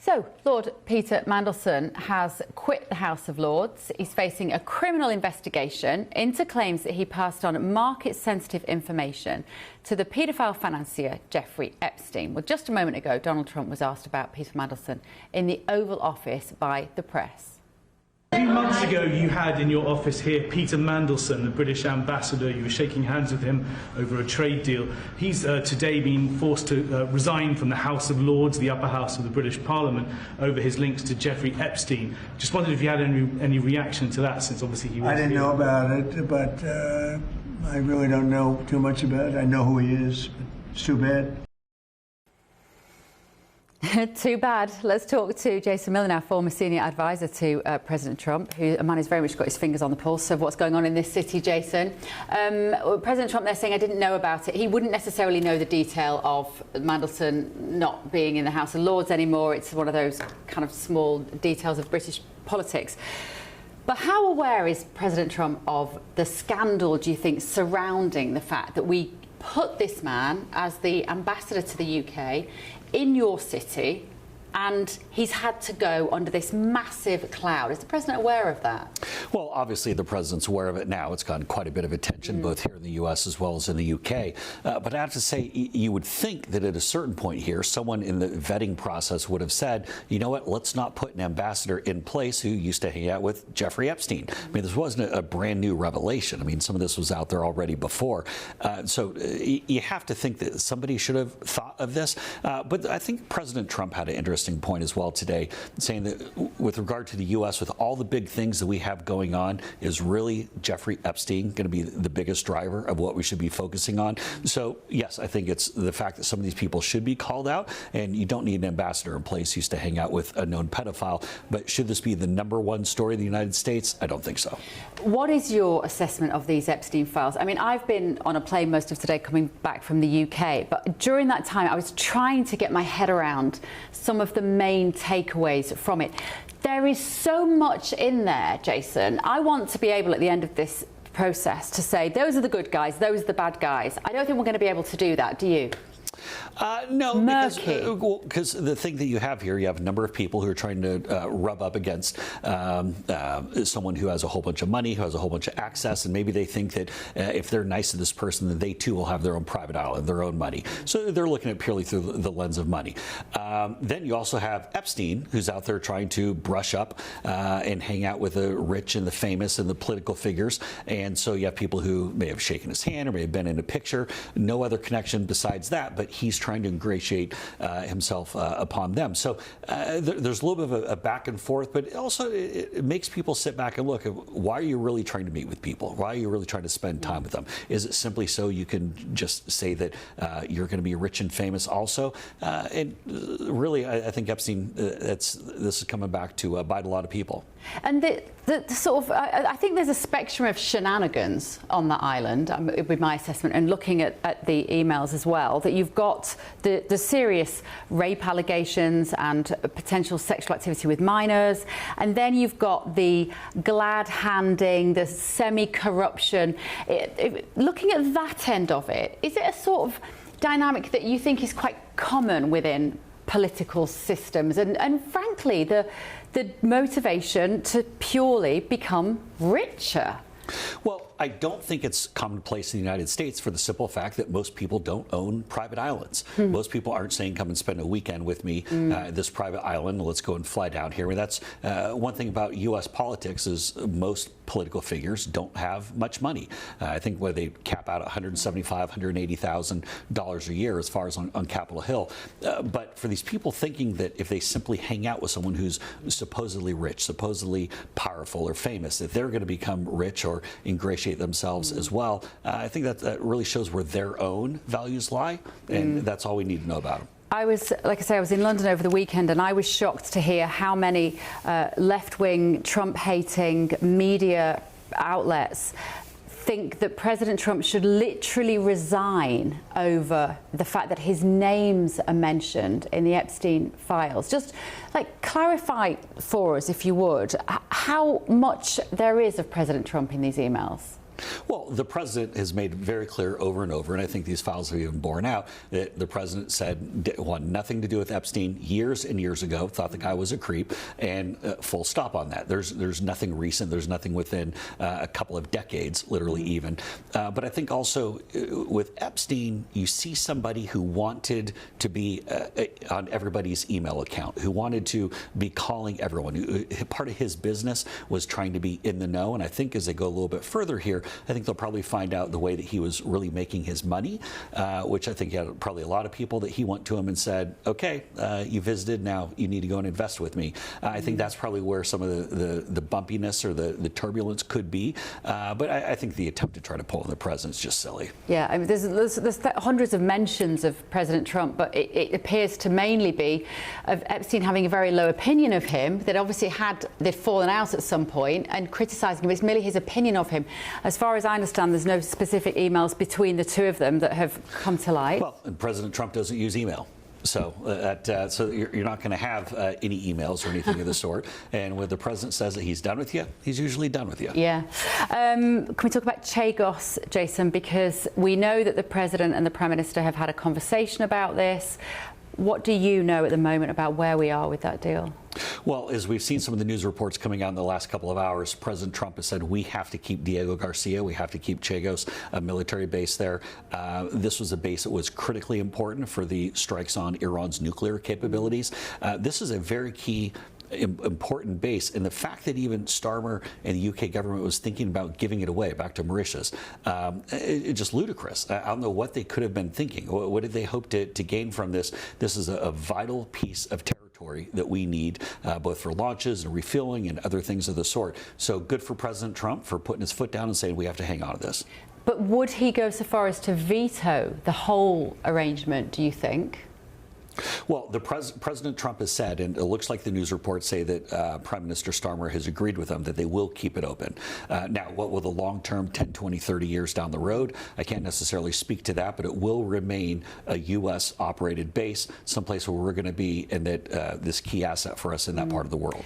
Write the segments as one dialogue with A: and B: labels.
A: So, Lord Peter Mandelson has quit the House of Lords. He's facing a criminal investigation into claims that he passed on market-sensitive information to the paedophile financier Jeffrey Epstein. Well, just a moment ago, Donald Trump was asked about Peter Mandelson in the Oval Office by the press.
B: A few months ago, you had in your office here Peter Mandelson, the British ambassador. You were shaking hands with him over a trade deal. He's today been forced to resign from the House of Lords, the upper house of the British Parliament, over his links to Jeffrey Epstein. Just wondered if you had any reaction to that, since obviously he was...
C: I didn't know about it, but I really don't know too much about it. I know who he is, but it's too bad.
A: Too bad. Let's talk to Jason Milner, former senior advisor to President Trump, who a man who's very much got his fingers on the pulse of what's going on in this city. Jason, President Trump, they're saying, I didn't know about it. He wouldn't necessarily know the detail of Mandelson not being in the House of Lords anymore. It's one of those kind of small details of British politics. But how aware is President Trump of the scandal, do you think, surrounding the fact that we put this man as the ambassador to the UK in your city, and he's had to go under this massive cloud? Is the president aware of that?
D: Well, obviously the president's aware of it now. It's gotten quite a bit of attention, both here in the U.S. as well as in the UK. But I have to say, you would think that at a certain point here, someone in the vetting process would have said, you know what, let's not put an ambassador in place who used to hang out with Jeffrey Epstein. I mean, this wasn't a brand new revelation. I mean, some of this was out there already before. So you have to think that somebody should have thought of this. But I think President Trump had an interesting point as well today, saying that with regard to the U.S., with all the big things that we have going on, is really Jeffrey Epstein going to be the biggest driver of what we should be focusing on? So, yes, I think it's the fact that some of these people should be called out, and you don't need an ambassador in place who used to hang out with a known pedophile. But should this be the #1 story in the United States? I don't think so.
A: What is your assessment of these Epstein files? I mean, I've been on a plane most of today coming back from the UK, but during that time I was trying to get my head around some of the main takeaways from it. There is so much in there, Jason. I want to be able at the end of this process to say, those are the good guys, those are the bad guys. I don't think we're going to be able to do that, do you?
D: No, because the thing that you have here, you have a number of people who are trying to rub up against someone who has a whole bunch of money, who has a whole bunch of access, and maybe they think that if they're nice to this person, then they too will have their own private island, their own money. So they're looking at purely through the lens of money. Then you also have Epstein, who's out there trying to brush up and hang out with the rich and the famous and the political figures. And so you have people who may have shaken his hand or may have been in a picture, no other connection besides that, but he's trying to ingratiate himself upon them. So there's a little bit of a back and forth, but also it makes people sit back and look at, why are you really trying to meet with people? Why are you really trying to spend time with them? Is it simply so you can just say that you're going to be rich and famous also? And really, I think Epstein, this is coming back to bite a lot of people.
A: And the sort of, I think there's a spectrum of shenanigans on the island, with my assessment, and looking at the emails as well, that you've got the serious rape allegations and potential sexual activity with minors, and then you've got the glad handing, the semi-corruption. Looking at that end of it, is it a sort of dynamic that you think is quite common within political systems, and frankly the motivation to purely become richer?
D: Well, I don't think it's commonplace in the United States for the simple fact that most people don't own private islands. Most people aren't saying, come and spend a weekend with me at this private island, let's go and fly down here. I mean, that's one thing about U.S. politics, is most political figures don't have much money. I think where they cap out $175,000, $180,000 a year as far as on Capitol Hill. But for these people thinking that if they simply hang out with someone who's supposedly rich, supposedly powerful or famous, that they're going to become rich or ingratiate themselves as well, I think that really shows where their own values lie, and that's all we need to know about them.
A: I was, like I say, I was in London over the weekend, and I was shocked to hear how many left-wing, Trump-hating media outlets think that President Trump should literally resign over the fact that his names are mentioned in the Epstein files. Just like clarify for us, if you would, how much there is of President Trump in these emails.
D: Well, the president has made very clear over and over, and I think these files have even borne out, that the president said wanted nothing to do with Epstein years and years ago, thought the guy was a creep, and full stop on that. There's nothing recent. There's nothing within a couple of decades, literally even. But I think also with Epstein, you see somebody who wanted to be on everybody's email account, who wanted to be calling everyone. Part of his business was trying to be in the know, and I think as they go a little bit further here, I think they'll probably find out the way that he was really making his money, which I think he had probably a lot of people that he went to him and said, okay, you visited, now you need to go and invest with me. I think that's probably where some of the bumpiness or the turbulence could be. But I think the attempt to try to pull in the president is just silly.
A: Yeah, I mean, there's hundreds of mentions of President Trump, but it appears to mainly be of Epstein having a very low opinion of him, that obviously they'd fallen out at some point, and criticising him. It's merely his opinion of him. As far as I understand, there's no specific emails between the two of them that have come to light.
D: Well, and President Trump doesn't use email. So so you're not going to have any emails or anything of the sort. And when the president says that he's done with you, he's usually done with you.
A: Yeah. Can we talk about Chagos, Jason? Because we know that the president and the prime minister have had a conversation about this. What do you know at the moment about where we are with that deal?
D: Well, as we've seen some of the news reports coming out in the last couple of hours, President Trump has said we have to keep Diego Garcia, we have to keep Chagos, a military base there. This was a base that was critically important for the strikes on Iran's nuclear capabilities. This is a very key important base, and the fact that even Starmer and the UK government was thinking about giving it away back to Mauritius, it's just ludicrous. I don't know what they could have been thinking. What did they hope to gain from this? This is a vital piece of territory that we need, both for launches and refueling and other things of the sort. So good for President Trump for putting his foot down and saying we have to hang on to this.
A: But would he go so far as to veto the whole arrangement, do you think?
D: Well, President Trump has said, and it looks like the news reports say that Prime Minister Starmer has agreed with them that they will keep it open. Now, what will the long-term 10, 20, 30 years down the road? I can't necessarily speak to that, but it will remain a U.S.-operated base, someplace where we're going to be, and that this key asset for us in that part of the world.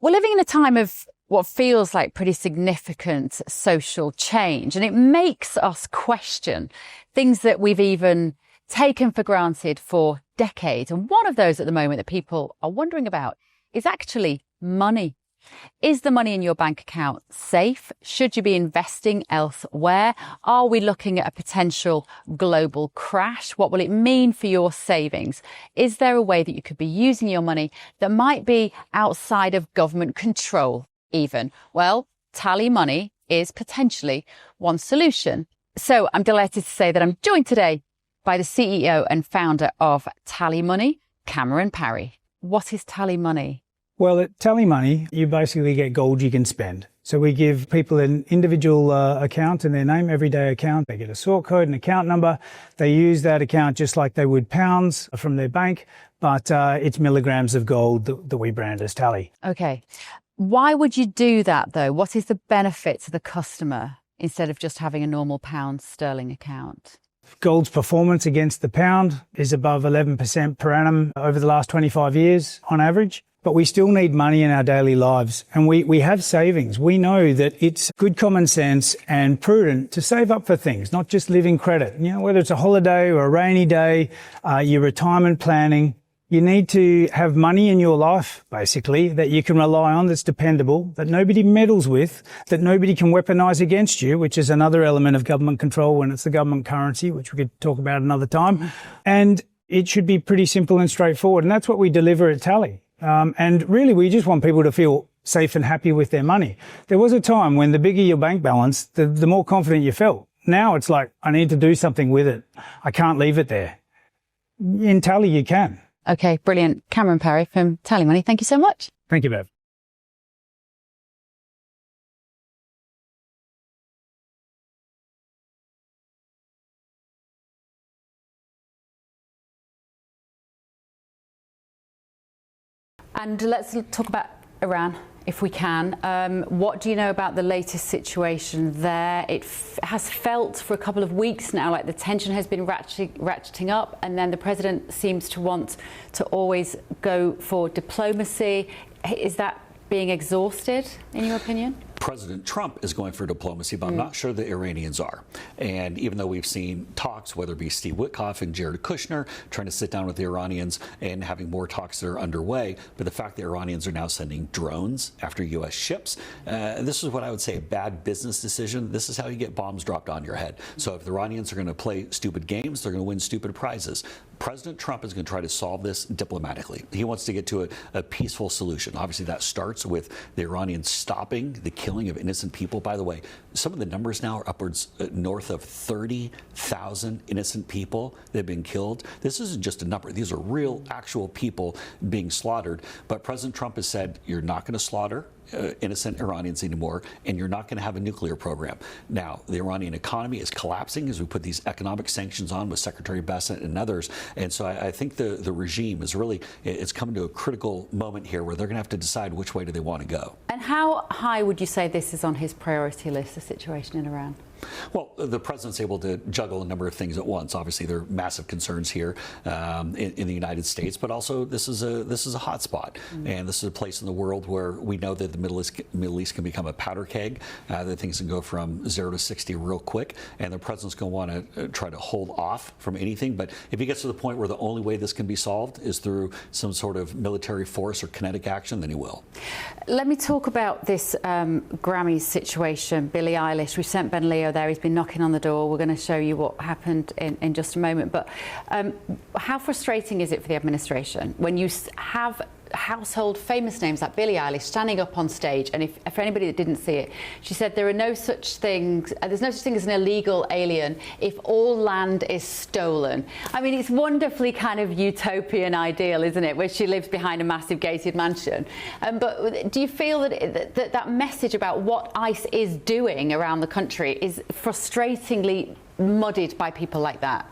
A: We're living in a time of what feels like pretty significant social change, and it makes us question things that we've even taken for granted for decades. And one of those at the moment that people are wondering about is actually money. Is the money in your bank account safe? Should you be investing elsewhere? Are we looking at a potential global crash? What will it mean for your savings? Is there a way that you could be using your money that might be outside of government control even? Well, TallyMoney is potentially one solution. So I'm delighted to say that I'm joined today by the CEO and founder of TallyMoney, Cameron Parry. What is TallyMoney?
E: Well, at TallyMoney, you basically get gold you can spend. So we give people an individual account in their name, everyday account. They get a sort code, an account number. They use that account just like they would pounds from their bank, but it's milligrams of gold that we brand as Tally.
A: Okay. Why would you do that, though? What is the benefit to the customer instead of just having a normal pound sterling account?
E: Gold's performance against the pound is above 11% per annum over the last 25 years on average. But we still need money in our daily lives, and we have savings. We know that it's good common sense and prudent to save up for things, not just live in credit. You know, whether it's a holiday or a rainy day, your retirement planning, you need to have money in your life, basically, that you can rely on, that's dependable, that nobody meddles with, that nobody can weaponize against you, which is another element of government control when it's the government currency, which we could talk about another time. And it should be pretty simple and straightforward. And that's what we deliver at Tally. And really, we just want people to feel safe and happy with their money. There was a time when the bigger your bank balance, the more confident you felt. Now it's like, I need to do something with it. I can't leave it there. In Tally, you can.
A: Okay, brilliant. Cameron Parry from TallyMoney, thank you so much.
E: Thank you, Bev.
A: And let's talk about Iran, if we can. What do you know about the latest situation there? It has felt for a couple of weeks now like the tension has been ratcheting up, and then the president seems to want to always go for diplomacy. Is that being exhausted, in your opinion?
D: President Trump is going for diplomacy, but I'm not sure the Iranians are. And even though we've seen talks, whether it be Steve Witkoff and Jared Kushner trying to sit down with the Iranians and having more talks that are underway, but the fact the Iranians are now sending drones after U.S. ships, this is what I would say a bad business decision. This is how you get bombs dropped on your head. So if the Iranians are going to play stupid games, they're going to win stupid prizes. President Trump is going to try to solve this diplomatically. He wants to get to a peaceful solution. Obviously, that starts with the Iranians stopping the killing of innocent people. By the way, some of the numbers now are upwards north of 30,000 innocent people that have been killed. This isn't just a number. These are real, actual people being slaughtered. But President Trump has said, you're not going to slaughter innocent Iranians anymore, and you're not going to have a nuclear program. Now, the Iranian economy is collapsing as we put these economic sanctions on with Secretary Bassett and others. And so I think the regime is really, it's coming to a critical moment here where they're going to have to decide which way do they want to go. And
A: how high would you say this is on his priority list, the situation in Iran?
D: Well, the president's able to juggle a number of things at once. Obviously, there are massive concerns here in the United States, but also this is a hot spot, and this is a place in the world where we know that the Middle East can become a powder keg. That things can go from 0 to 60 real quick, and the president's going to want to try to hold off from anything. But if he gets to the point where the only way this can be solved is through some sort of military force or kinetic action, then he will.
A: Let me talk about this Grammys situation. Billie Eilish, we sent Ben Leo there. He's been knocking on the door. We're going to show you what happened in just a moment. But how frustrating is it for the administration when you have household famous names like Billie Eilish standing up on stage? And if for anybody that didn't see it, she said there are no such things, there's no such thing as an illegal alien if all land is stolen. I mean, it's wonderfully kind of utopian ideal, isn't it, where she lives behind a massive gated mansion. But do you feel that that message about what ICE is doing around the country is frustratingly muddied by people like that?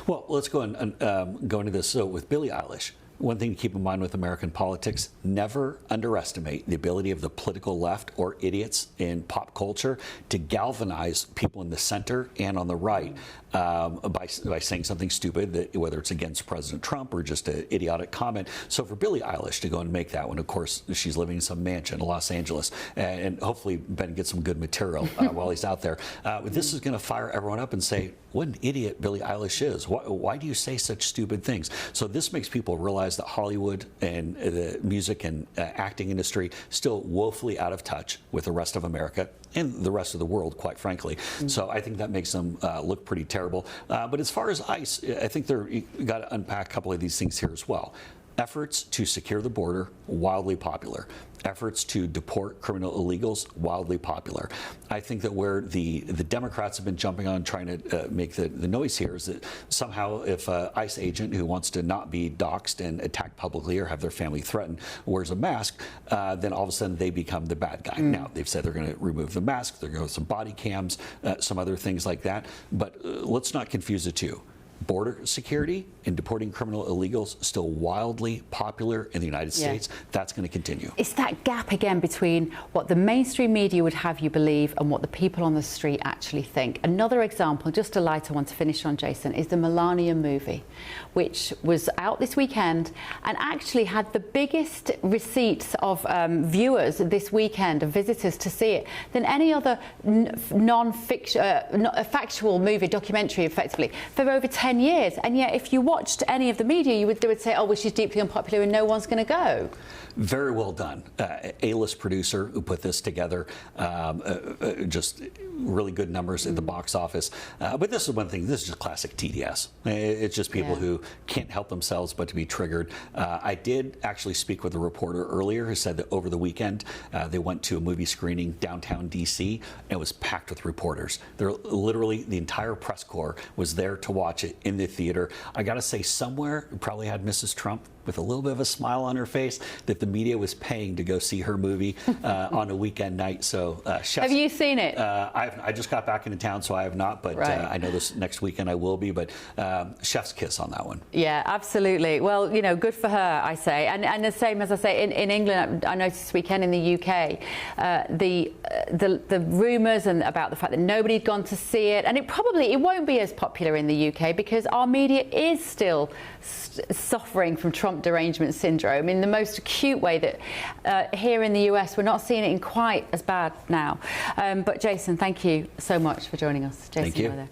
D: Well, let's go and go into this. So with Billie Eilish, one thing to keep in mind with American politics, never underestimate the ability of the political left or idiots in pop culture to galvanize people in the center and on the right by saying something stupid, that whether it's against President Trump or just an idiotic comment. So for Billie Eilish to go and make that one, of course, she's living in some mansion in Los Angeles, and hopefully Ben gets some good material while he's out there. This is going to fire everyone up and say, what an idiot Billie Eilish is. Why do you say such stupid things? So this makes people realize that Hollywood and the music and acting industry still woefully out of touch with the rest of America and the rest of the world, quite frankly. So I think that makes them look pretty terrible. But as far as ICE, I think you got to unpack a couple of these things here as well. Efforts to secure the border, wildly popular. Efforts to deport criminal illegals, wildly popular. I think that where the Democrats have been jumping on trying to make the noise here is that somehow if an ICE agent who wants to not be doxxed and attacked publicly or have their family threatened wears a mask, then all of a sudden they become the bad guy. Now, they've said they're going to remove the mask, they're going to go some body cams, some other things like that. But let's not confuse the two. Border security and deporting criminal illegals still wildly popular in the United States. That's going to continue.
A: It's that gap again between what the mainstream media would have you believe and what the people on the street actually think. Another example, just a lighter one to finish on, Jason, is the Melania movie, which was out this weekend and actually had the biggest receipts of viewers this weekend, of visitors to see it, than any other non-fiction, factual movie, documentary, effectively, for over 10 years. And yet, if you watched any of the media, they would say, oh, well, she's deeply unpopular and no one's going to go.
D: Very well done. A-list producer who put this together, just really good numbers at the box office. But this is one thing, this is just classic TDS. It's just people who can't help themselves but to be triggered. I did actually speak with a reporter earlier who said that over the weekend they went to a movie screening downtown DC and it was packed with reporters. They're literally, the entire press corps was there to watch it in the theater. I gotta say, somewhere probably had Mrs. Trump with a little bit of a smile on her face that the media was paying to go see her movie on a weekend night. So,
A: have you seen it?
D: I just got back into town, so I have not, but I know this next weekend I will be, but chef's kiss on that one.
A: Yeah, absolutely. Well, you know, good for her, I say. And the same as I say, in England, I noticed this weekend in the UK, the rumours and about the fact that nobody had gone to see it, and it won't be as popular in the UK because our media is still suffering from Trump Trump Derangement Syndrome in the most acute way that here in the US we're not seeing it in quite as bad now. But Jason, thank you so much for joining us. Jason
D: Thank you.
A: Miller.